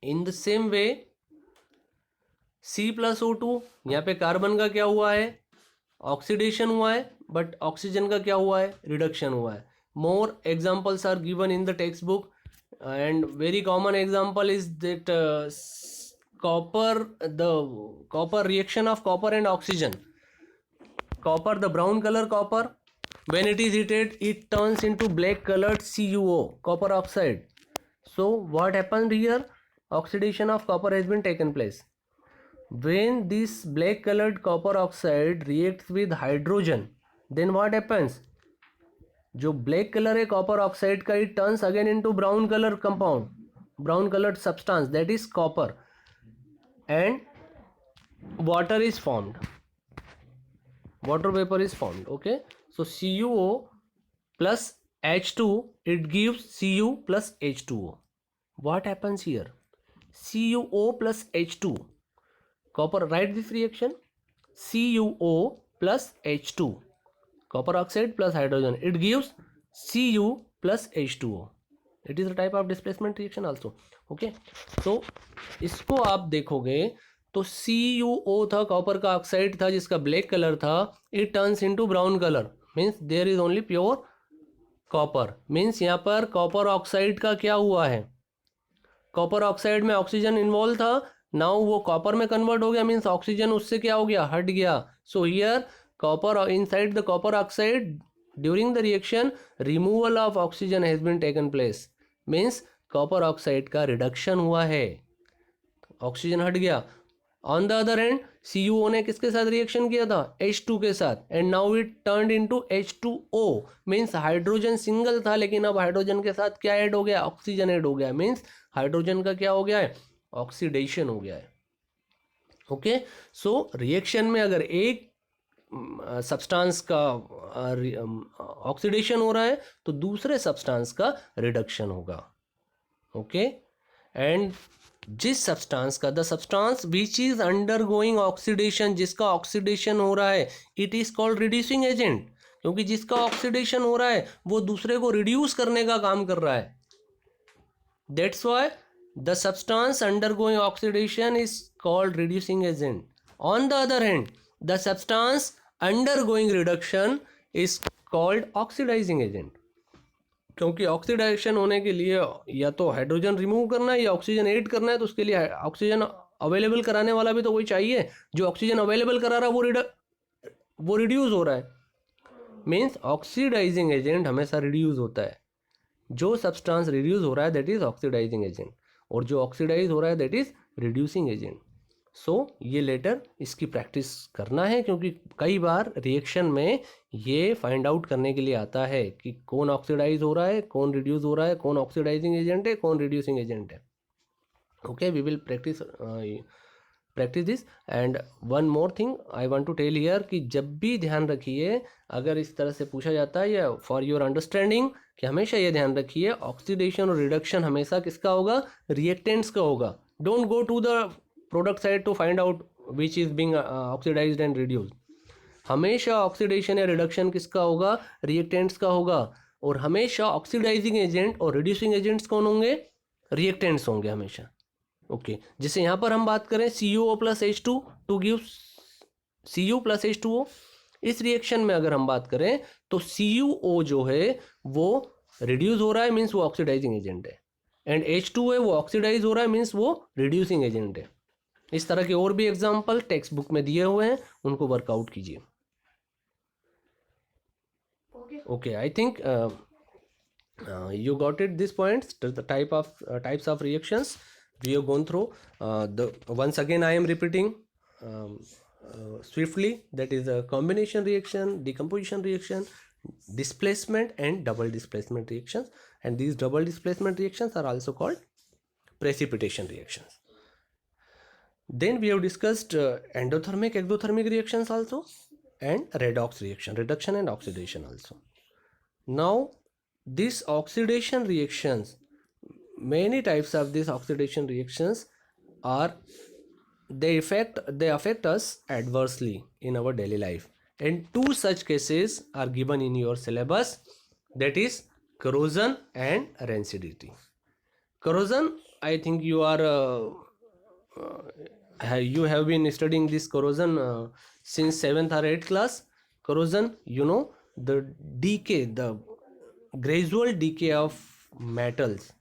in the same way C plus O2, यहाँ पे कार्बन का क्या हुआ है, ऑक्सीडेशन हुआ है, बट ऑक्सीजन का क्या हुआ है, रिडक्शन हुआ है. More examples are given in the text book, and very common example is that copper reaction of copper and oxygen. Copper, the brown color copper, when it is heated, it turns into black colored CuO, copper oxide. So what happened here, oxidation of copper has been taken place. When this black colored copper oxide reacts with hydrogen, then what happens, जो black color है copper oxide का, it turns again into brown color compound, brown colored substance, that is copper, and water is formed, water vapor is formed. Okay, so CuO plus H2, it gives Cu plus H2O. What happens here, CuO plus H2, copper, write this reaction, CuO plus H2, copper oxide plus hydrogen, it gives Cu plus H2O. It is a type of displacement reaction also. Okay, so इसको आप देखोगे तो CuO था, copper का oxide था जिसका black colour था, it turns into brown color, means there is only pure copper. means यहाँ पर कॉपर ऑक्साइड का क्या हुआ है, कॉपर ऑक्साइड में ऑक्सीजन इन्वॉल्व था, नाउ वो कॉपर में कन्वर्ट हो गया, मीन्स ऑक्सीजन उससे क्या हो गया, हट गया. So here copper inside the copper oxide during the reaction, removal of oxygen has been taken place, means copper oxide का रिडक्शन हुआ है, ऑक्सीजन हट गया. On the other end CuO ने किसके साथ रिएक्शन किया था, H2 के साथ, and now it turned into H2O, means hydrogen single था, लेकिन अब हाइड्रोजन के साथ क्या ऐड हो गया, ऑक्सीजन ऐड हो गया, मीन्स हाइड्रोजन का क्या हो गया है, ऑक्सीडेशन हो गया है. ओके, सो रिएक्शन में अगर एक सब्सटेंस का ऑक्सीडेशन हो रहा है तो दूसरे सब्सटेंस का रिडक्शन होगा. ओके, एंड जिस सब्सटेंस का, the substance which is undergoing oxidation, जिसका ऑक्सीडेशन हो रहा है, it is called reducing agent, क्योंकि जिसका ऑक्सीडेशन हो रहा है वो दूसरे को रिड्यूस करने का काम कर रहा है. That's why the substance undergoing oxidation is called reducing agent. On the other hand, the substance undergoing reduction is called oxidizing agent. क्योंकि ऑक्सीडाइजेशन होने के लिए या तो हाइड्रोजन रिमूव करना है या ऑक्सीजन ऐड करना है, तो उसके लिए ऑक्सीजन अवेलेबल कराने वाला भी तो कोई चाहिए. जो ऑक्सीजन अवेलेबल करा रहा है वो रिड्यूस हो रहा है. मीन्स ऑक्सीडाइजिंग एजेंट हमेशा रिड्यूस होता है. जो सब्सटेंस रिड्यूस हो रहा है दैट इज ऑक्सीडाइजिंग एजेंट, और जो ऑक्सीडाइज हो रहा है दैट इज रिड्यूसिंग एजेंट. सो ये लेटर इसकी प्रैक्टिस करना है, क्योंकि कई बार रिएक्शन में ये फाइंड आउट करने के लिए आता है कि कौन ऑक्सीडाइज हो रहा है, कौन रिड्यूस हो रहा है, कौन ऑक्सीडाइजिंग एजेंट है, कौन रिड्यूसिंग एजेंट है. Okay, we will practise this. And one more thing I want to tell here कि जब भी ध्यान रखिए, अगर इस तरह से पूछा जाता है या फॉर योर अंडरस्टैंडिंग, कि हमेशा ये ध्यान रखिए ऑक्सीडेशन और रिडक्शन हमेशा किसका होगा, रिएक्टेंट्स का होगा. Don't go to the product side to find out which is being oxidised and reduced. हमेशा ऑक्सीडेशन या रिडक्शन किसका होगा, रिएक्टेंट्स का होगा. और हमेशा ऑक्सीडाइजिंग एजेंट और रिड्यूसिंग एजेंट्स कौन होंगे, रिएक्टेंट्स होंगे हमेशा. ओके, जैसे यहाँ पर हम बात करें CuO plus H2 to give Cu plus H2O. इस रिएक्शन में अगर हम बात करें तो CuO जो है वो रिड्यूस हो रहा है, मीन्स वो ऑक्सीडाइजिंग एजेंट है. एंड H2 है वो ऑक्सीडाइज हो रहा है, मीन्स वो रिड्यूसिंग एजेंट है. इस तरह के और भी एग्जाम्पल टेक्स्ट बुक में दिए हुए हैं, उनको वर्कआउट कीजिए. Okay, I think you got it these points, the types of reactions we have gone through. Once again I am repeating swiftly, that is a combination reaction, decomposition reaction, displacement and double displacement reactions. And these double displacement reactions are also called precipitation reactions. Then we have discussed endothermic, exothermic reactions also, and redox reaction, reduction and oxidation also. Now these oxidation reactions, many types of these oxidation reactions are, they affect us adversely in our daily life, and two such cases are given in your syllabus, that is corrosion and rancidity. Corrosion, I think you are you have been studying this corrosion since 7th or 8th class. Corrosion, you know, the decay, the gradual decay of metals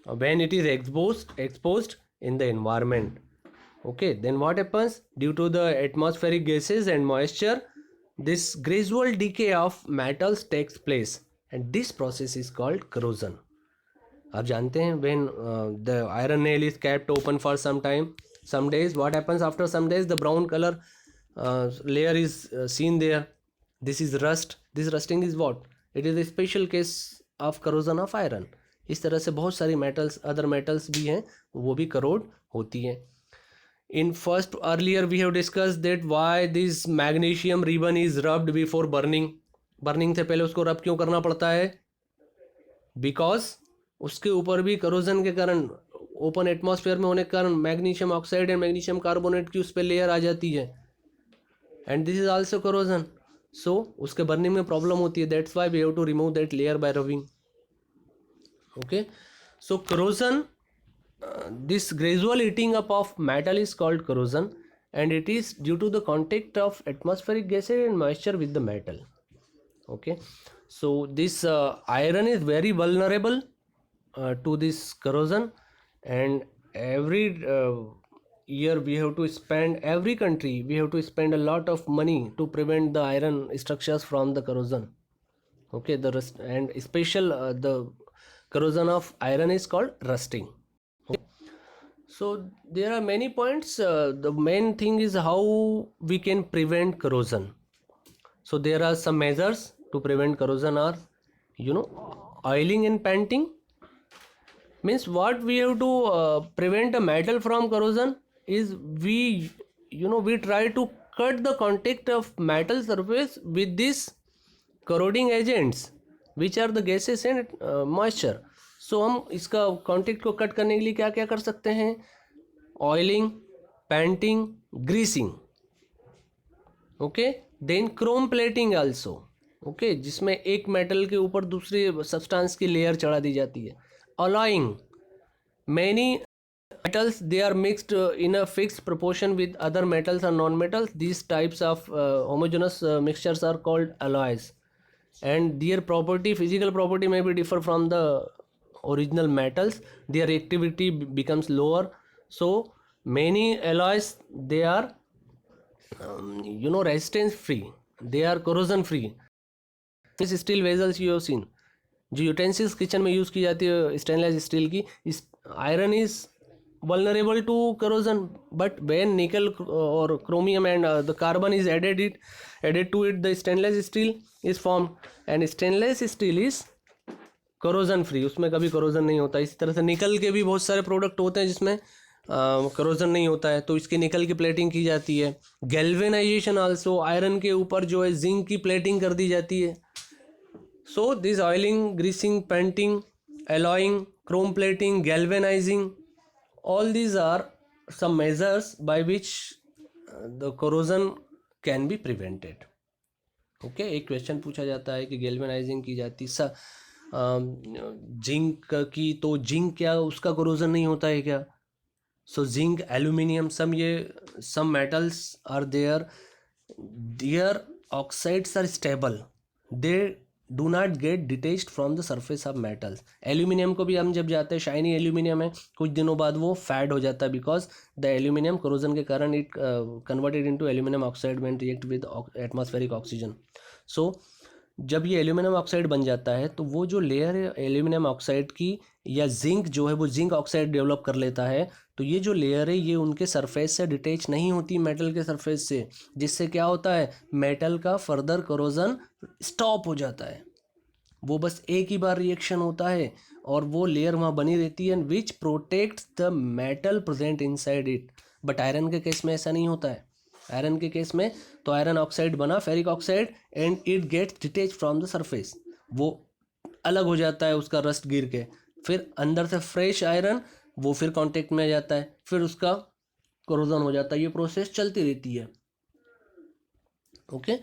when it is exposed in the environment. Okay, then what happens, due to the atmospheric gases and moisture, this gradual decay of metals takes place, and this process is called corrosion. आप जानते हैं when the iron nail is kept open for some time, some days, what happens after some days, the brown color layer is seen there. This is rust. This rusting is what? It is a special case of corrosion of iron. इस तरह से बहुत सारी metals, other metals भी हैं, वो भी corrode होती हैं. In first, earlier we have discussed that why this magnesium ribbon is rubbed before burning. Burning से पहले उसको rub क्यों करना पड़ता है? Because उसके ऊपर भी corrosion के कारण, ओपन एटमॉस्फेयर में होने के कारण magnesium oxide and magnesium carbonate की उस पर लेयर आ जाती है, and this is also corrosion. सो उसके बर्निंग में प्रॉब्लम होती है, that's why we have to remove that layer by rubbing. Okay, so corrosion, this gradual heating up of metal is called corrosion, and it is due to the contact of atmospheric gases and moisture with the metal. Okay, so this iron is very vulnerable to this corrosion, and every year we have to spend, every country we have to spend a lot of money to prevent the iron structures from the corrosion. Okay, the rust, and special the corrosion of iron is called rusting. Okay. So there are many points. The main thing is how we can prevent corrosion. So there are some measures to prevent corrosion are, you know, oiling and painting. Means what we have to prevent a metal from corrosion is we try to cut the contact of metal surface with these corroding agents, which are the gases and moisture. So हम इसका contact को cut करने के लिए क्या क्या कर सकते हैं? Oiling, painting, greasing. Okay, then chrome plating also. Okay, जिसमें एक मेटल के ऊपर दूसरी सब्सटेंस की लेयर चढ़ा दी जाती है. Alloying, many metals, they are mixed in a fixed proportion with other metals or non-metals. These types of homogeneous mixtures are called alloys, and their property, physical property, may be differ from the original metals. Their reactivity becomes lower. So many alloys, they are resistance free, they are corrosion free. Steel vessels you have seen, जो utensils kitchen में use की जाती है stainless steel की, इस iron is vulnerable to corrosion, but when nickel or chromium and the carbon is added to it, the stainless steel is formed, and stainless steel is corrosion free, उसमें कभी corrosion नहीं होता. इसी तरह से निकल के भी बहुत सारे प्रोडक्ट होते हैं जिसमें corrosion नहीं होता है, तो इसकी निकल की प्लेटिंग की जाती है. गैल्वेनाइजेशन आल्सो, आयरन के ऊपर जो है जिंक की प्लेटिंग कर दी जाती है. So this oiling, greasing, painting, alloying, chrome plating, galvanizing, all these are some measures by which the corrosion can be prevented. Okay, एक क्वेश्चन पूछा जाता है कि गैल्वेनाइजिंग की जाती जिंक की, तो जिंक क्या उसका corrosion नहीं होता है क्या? So zinc, aluminium, some metals are there, their oxides are stable, they do not get detached from the surface of metals. Aluminium को भी हम जब जाते हैं, शाइनी एल्यूमिनियम है, कुछ दिनों बाद वो फैड हो जाता है, बिकॉज द एल्यूमिनियम कोरोजन के कारण it converted into aluminium oxide when react with atmospheric oxygen. So जब ये एल्यूमिनियम ऑक्साइड बन जाता है तो वो जो लेयर है एल्यूमिनियम ऑक्साइड की, या जिंक जो है वो जिंक ऑक्साइड डेवलप कर लेता है, तो ये जो लेयर है ये उनके सरफेस से डिटेच नहीं होती मेटल के सरफेस से, जिससे क्या होता है, मेटल का फर्दर कोरोजन स्टॉप हो जाता है. वो बस एक ही बार रिएक्शन होता है और वो लेयर वहाँ बनी रहती है, which protects the metal present inside it. But iron के केस में ऐसा नहीं होता है. आयरन के केस में तो आयरन ऑक्साइड बना, ferric oxide, and it gets detach from the surface, वो अलग हो जाता है उसका रस्ट गिर के, फिर अंदर से फ्रेश आयरन वो फिर कांटेक्ट में आ जाता है, फिर उसका कोरोजन हो जाता है. ये प्रोसेस चलती रहती है. ओके,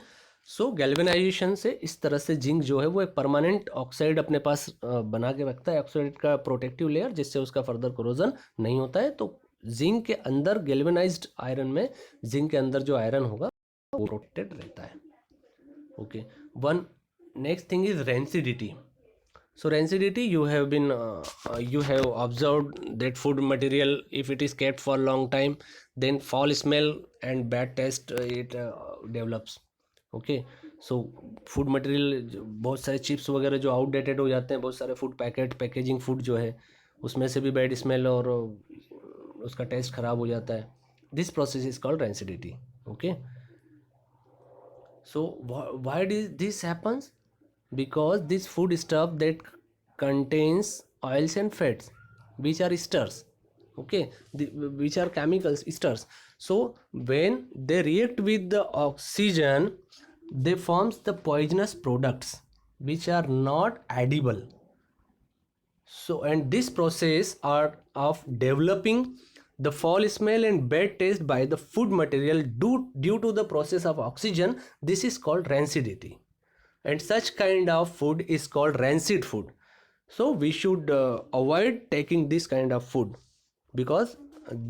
सो गैल्वेनाइजेशन से इस तरह से जिंक जो है वो एक परमानेंट ऑक्साइड अपने पास बना के रखता है, ऑक्साइड का प्रोटेक्टिव लेयर, जिससे उसका फर्दर कोरोजन नहीं होता है. तो जिंक के अंदर, गैल्वेनाइज्ड आयरन में जिंक के अंदर जो आयरन होगा वो प्रोटेक्टेड रहता है. Okay, one next thing is rancidity. So rancidity, you have observed that food material, if it is kept for a long time, then foul smell and bad taste it develops. Okay, so food material, बहुत सारे chips वगैरह जो outdated हो जाते हैं, बहुत सारे food packaging food जो है उसमें से भी बैड स्मेल और उसका टेस्ट ख़राब हो जाता है. This process is called rancidity. Okay, so why this happens? Because this food stuff that contains oils and fats, which are esters, okay, which are chemicals, esters. So when they react with the oxygen, they forms the poisonous products which are not edible. So, and this process are of developing the foul smell and bad taste by the food material due to the process of oxygen, this is called rancidity. And such kind of food is called rancid food. So we should avoid taking this kind of food, because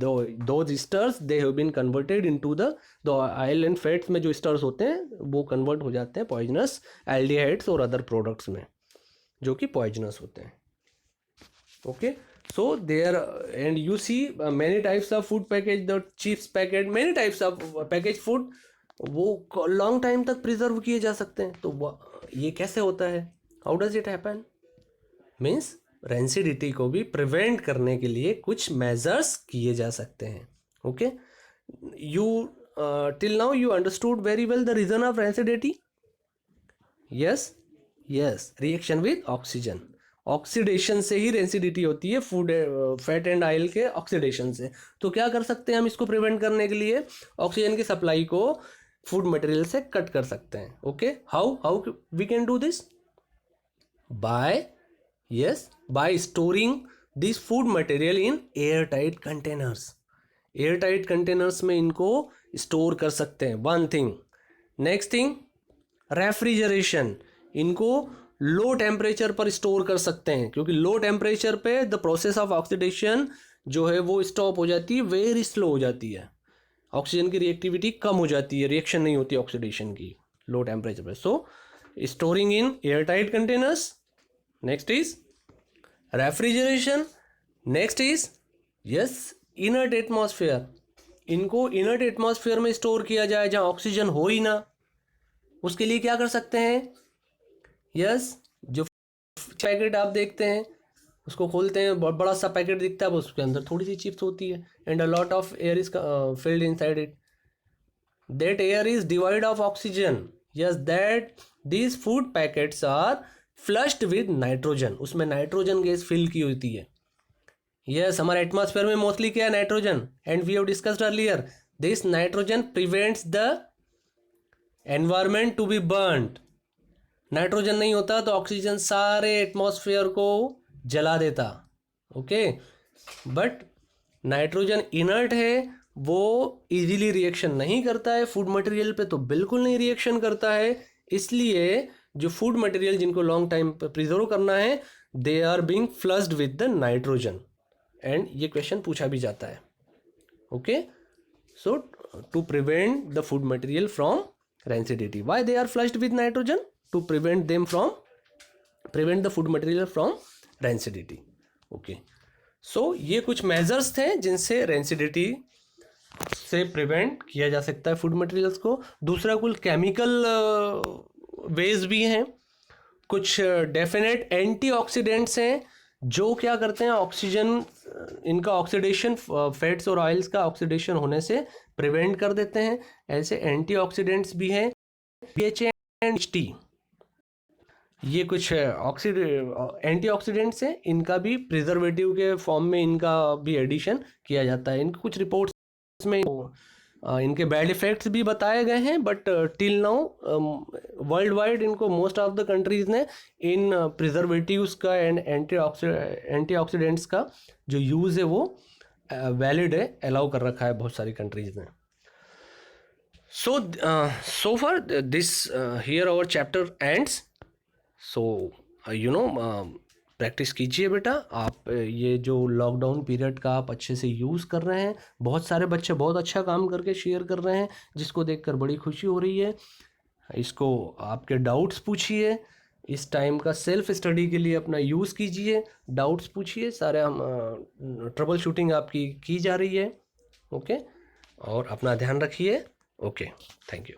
those esters, they have been converted into the oil and fats में जो esters होते हैं वो convert हो जाते हैं poisonous aldehydes और other products में जो कि poisonous होते हैं. Okay, so there, and you see many types of food package, the chips packet, many types of packaged food, वो लॉन्ग टाइम तक प्रिजर्व किए जा सकते हैं. तो ये कैसे होता है? How does it happen? Means rancidity को भी प्रिवेंट करने के लिए कुछ मेजर्स किए जा सकते हैं. Okay, you till now you understood very well the reason of rancidity. Yes, reaction with oxygen, oxidation से ही रेंसिडिटी होती है, फूड फैट एंड ऑयल के ऑक्सीडेशन से. तो क्या कर सकते हैं हम इसको प्रिवेंट करने के लिए? ऑक्सीजन की सप्लाई को फूड मटेरियल से कट कर सकते हैं. Okay, how we can do this? By storing this food material in air tight containers. Air tight containers में इनको स्टोर कर सकते हैं. One thing. Next thing, refrigeration. इनको लो टेम्परेचर पर स्टोर कर सकते हैं, क्योंकि लो टेम्परेचर पे द प्रोसेस ऑफ ऑक्सीडेशन जो है वो स्टॉप हो जाती है, वेरी स्लो हो जाती है, ऑक्सीजन की रिएक्टिविटी कम हो जाती है, रिएक्शन नहीं होती ऑक्सीडेशन की लो टेम्परेचर पर. So storing in air tight containers. Next is refrigeration. Next is yes inert atmosphere. इनको इनर्ट एटमॉस्फेयर में स्टोर किया जाए जहाँ ऑक्सीजन हो ही ना. उसके लिए क्या कर सकते हैं? यस जो पैकेट आप देखते हैं उसको खोलते हैं, बहुत बड़ा सा पैकेट दिखता है, उसके अंदर थोड़ी सी चिप्स होती है and a lot of air is filled inside it. That air is divide of oxygen. Yes that these food packets are flushed with nitrogen. उसमें नाइट्रोजन गैस फिल की होती है. यस हमारे एटमॉस्फेयर में मोस्टली क्या है? Nitrogen. And we have discussed earlier this nitrogen prevents the environment to be burned. Nitrogen नहीं होता तो ऑक्सीजन सारे एटमॉस्फेयर को जला देता. ओके बट नाइट्रोजन इनर्ट है, वो इजीली रिएक्शन नहीं करता है. फूड मटेरियल पे तो बिल्कुल नहीं रिएक्शन करता है. इसलिए जो फूड मटेरियल जिनको लॉन्ग टाइम प्रिजर्व करना है they are being flushed with the nitrogen. And ये क्वेश्चन पूछा भी जाता है. Okay so to prevent the food material from rancidity. Why they are flushed with nitrogen? To prevent the food material from rancidity. Okay. So ये कुछ measures थे जिनसे rancidity से प्रिवेंट किया जा सकता है फूड मटेरियल्स को. दूसरा कुल केमिकल वेज भी हैं. कुछ डेफिनेट एंटीऑक्सीडेंट्स हैं जो क्या करते हैं ऑक्सीजन इनका ऑक्सीडेशन फैट्स और ऑयल्स का ऑक्सीडेशन होने से प्रिवेंट कर देते हैं. ऐसे एंटीऑक्सीडेंट्स भी हैं BHA एंड HT. ये कुछ एंटीऑक्सीडेंट्स हैं. इनका भी प्रिजर्वेटिव के फॉर्म में इनका भी एडिशन किया जाता है. इनके कुछ रिपोर्ट्स में इनके बैड इफेक्ट्स भी बताए गए हैं but till now world wide इनको मोस्ट ऑफ द कंट्रीज ने इन प्रिजर्वेटिव्स का एंड एंटीऑक्सीडेंट्स का जो यूज़ है वो वैलिड है, अलाउ कर रखा है बहुत सारी कंट्रीज ने. So far this here our chapter ends. So practice कीजिए बेटा. आप ये जो लॉकडाउन पीरियड का आप अच्छे से यूज़ कर रहे हैं. बहुत सारे बच्चे बहुत अच्छा काम करके शेयर कर रहे हैं जिसको देखकर बड़ी खुशी हो रही है. इसको आपके डाउट्स पूछिए. इस टाइम का सेल्फ स्टडी के लिए अपना यूज़ कीजिए. डाउट्स पूछिए. सारे हम ट्रबल शूटिंग आपकी की जा रही है. ओके और अपना ध्यान रखिए. Okay thank you.